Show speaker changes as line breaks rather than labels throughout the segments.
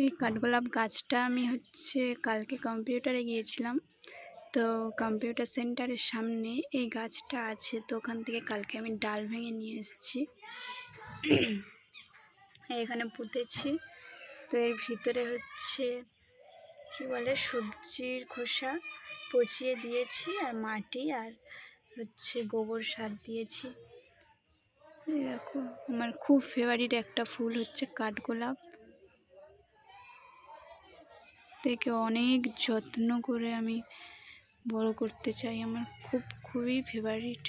এই কাঠগোলাপ গাছটা আমি কালকে কম্পিউটারে গিয়েছিলাম। তো কম্পিউটার সেন্টারের সামনে এই গাছটা আছে, তো ওখান থেকে কালকে আমি ডাল ভেঙে নিয়ে এসেছি, এখানে পুঁতেছি। তো এর ভিতরে কি বলে সবজির খোসা পচিয়ে দিয়েছি, আর মাটি আর গোবর সার দিয়েছি। দেখো, আমার খুব ফেভারিট একটা ফুল কাঠগোলাপ। থেকে অনেক যত্ন করে আমি বড় করতে চাই, আমার খুবই ফেভারিট।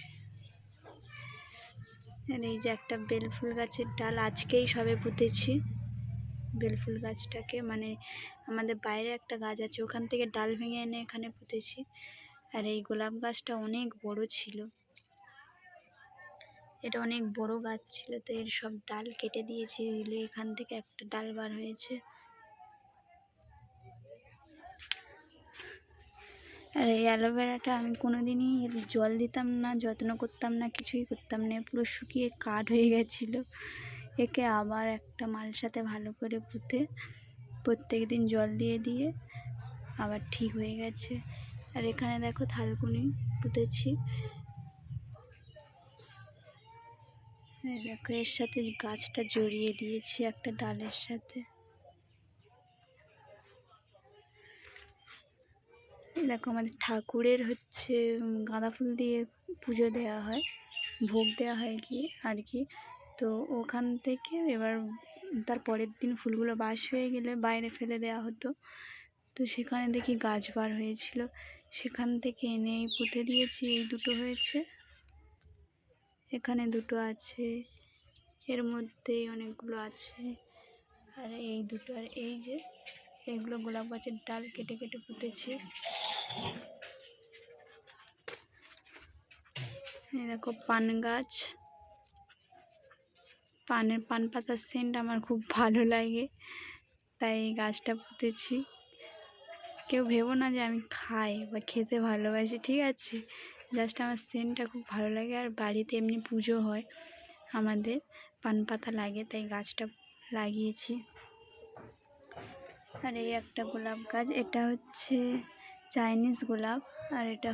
আর এই যে একটা বেলফুল গাছের ডাল আজকেই সবে পুঁতেছি। বেলফুল গাছটাকে মানে আমাদের বাইরে একটা গাছ আছে, ওখান থেকে ডাল ভেঙে এনে এখানে পুঁতেছি। আর এই গোলাপ গাছটা অনেক বড় ছিল, এটা অনেক বড় গাছ ছিল, তো এর সব ডাল কেটে দিয়েছি, দিলে এখান থেকে একটা ডাল বার হয়েছে। আর এই অ্যালোভেরাটা আমি কোনোদিনই জল দিতাম না, যত্ন করতাম না, কিছুই করতাম না, পুরো শুকিয়ে কাঠ হয়ে গেছিলো। একে আবার একটা মালসাতে ভালো করে পুঁতে প্রত্যেক দিন জল দিয়ে দিয়ে আবার ঠিক হয়ে গেছে। আর এখানে দেখো থালকুনি পুঁতেছি, দেখো এর সাথে গাছটা জড়িয়ে দিয়েছি একটা ডালের সাথে। দেখো আমাদের ঠাকুরের গাঁদা ফুল দিয়ে পুজো দেওয়া হয়, ভোগ দেওয়া হয় আর কি। তো ওখান থেকে এবার তার পরের দিন ফুলগুলো বাস হয়ে গেলে বাইরে ফেলে দেওয়া হতো। তো সেখানে দেখি গাছ বার হয়েছিল, সেখান থেকে এনেই পুঁতে দিয়েছি। এই দুটো হয়েছে, এখানে দুটো আছে, এর মধ্যেই অনেকগুলো আছে, আর এই দুটো। আর এই যে এগুলো গোলাপ গাছের ডাল কেটে কেটে পুঁতেছি। এই দেখো পান গাছ, পান পাতার সেন্ট আমার খুব ভালো লাগে, তাই এই গাছটা পুঁতেছি। কেউ ভেবো না যে আমি খাই বা খেতে ভালোবাসি, ঠিক আছে, জাস্ট আমার সেন্টটা খুব ভালো লাগে। আর বাড়িতে এমনি পুজো হয় আমাদের, পান পাতা লাগে, তাই গাছটা লাগিয়েছি। আর এই একটা গোলাপ গাছ, এটা চাইনিজ গোলাপ, আর এটা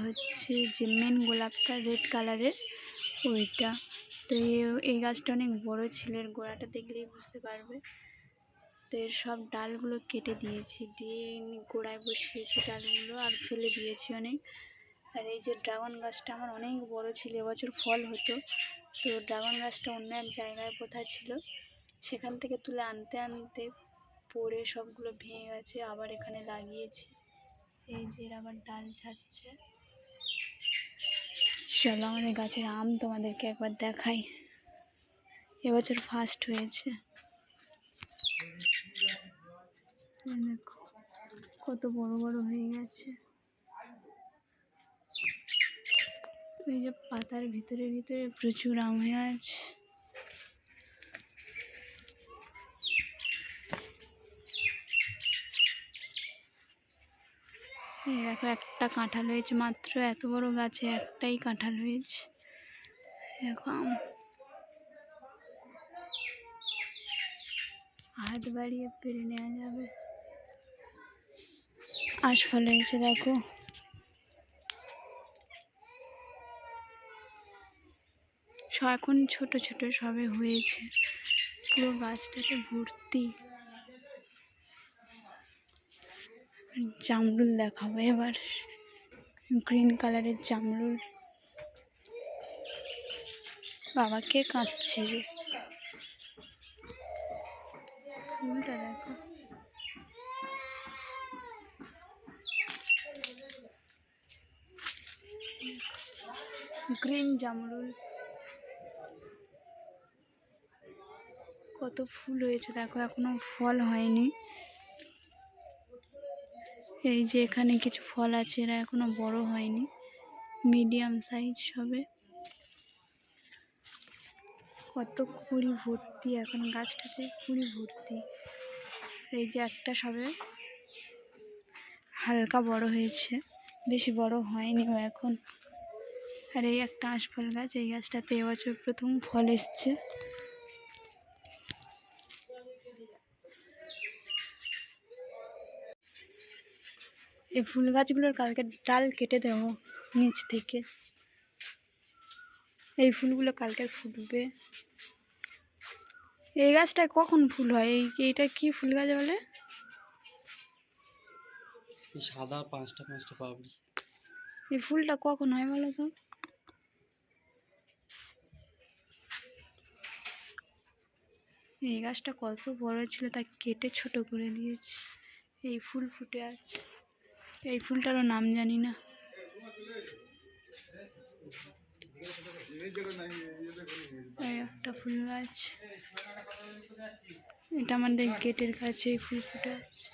যে মেন গোলাপটা রেড কালারের ওইটা। তো এই গাছটা অনেক বড় ছিল, এর গোড়াটা দেখলেই বুঝতে পারবে। তো এর সব ডালগুলো কেটে দিয়েছি, দিয়ে গোড়ায় বসিয়েছি ডালগুলো, আর ফেলে দিয়েছি অনেক। আর এই যে ড্রাগন গাছটা আমার অনেক বড় ছিল, এবছর ফল হতো। তো ড্রাগন গাছটা অন্য এক জায়গায় কোথায় ছিল, সেখান থেকে তুলে আনতে আনতে পড়ে সবগুলো ভেঙে গেছে, আবার এখানে লাগিয়েছি। এই যে আবার ডাল ছাড়ছে। চলো আমাদের গাছের আম তোমাদেরকে একবার দেখাই, এবছর ফার্স্ট হয়েছে। দেখো কত বড় বড় হয়ে গেছে। এই যে পাতার ভিতরে ভিতরে প্রচুর আম হয়ে আছে। দেখো একটা কাঁঠাল হয়েছে মাত্র, এত বড় গাছে একটাই কাঁঠাল হয়েছে। দেখো আম হাত বাড়িয়ে পেরে নেওয়া যাবে। আশফল হয়েছে দেখো, এখন ছোট ছোট সবে হয়েছে, পুরো গাছটাতে ভর্তি। জামরুল দেখাবো এবার, গ্রিন কালারের জামরুল। বাবাকে কাঁদছে রে, ফুলটা দেখো। গ্রিন জামরুল, কত ফুল হয়েছে দেখো, এখনো ফল হয়নি। এই যে এখানে কিছু ফল আছে, এরা এখনো বড় হয়নি, মিডিয়াম সাইজ সবে। কত কুড়ি ভর্তি, এখন গাছটাতে কুড়ি ভর্তি। এই যে একটা সবে হালকা বড় হয়েছে, বেশি বড় হয়নি এখন। আর এই একটা আশফল গাছ, এই গাছটাতে এবছর প্রথম ফল এসছে। এই ফুল গাছগুলোর কালকে ডাল কেটে দেবো নিচ থেকে। এই ফুলগুলো কালকে ফুটবে। এই গাছটায় কখন ফুল হয়? এইটা কি ফুল গাছ বলে?
সাদা পাঁচটা পাঁচটা পাপড়ি।
এই ফুলটা কখন হয় বলো তো? এই গাছটা কত বড় ছিল, তা কেটে ছোট করে দিয়েছে। এই ফুল ফুটে আছে। এই ফুলটারও নাম জানি না। এই একটা ফুল গাছ, এটা আমাদের গেটের কাছে এই ফুল ফুটে আছে।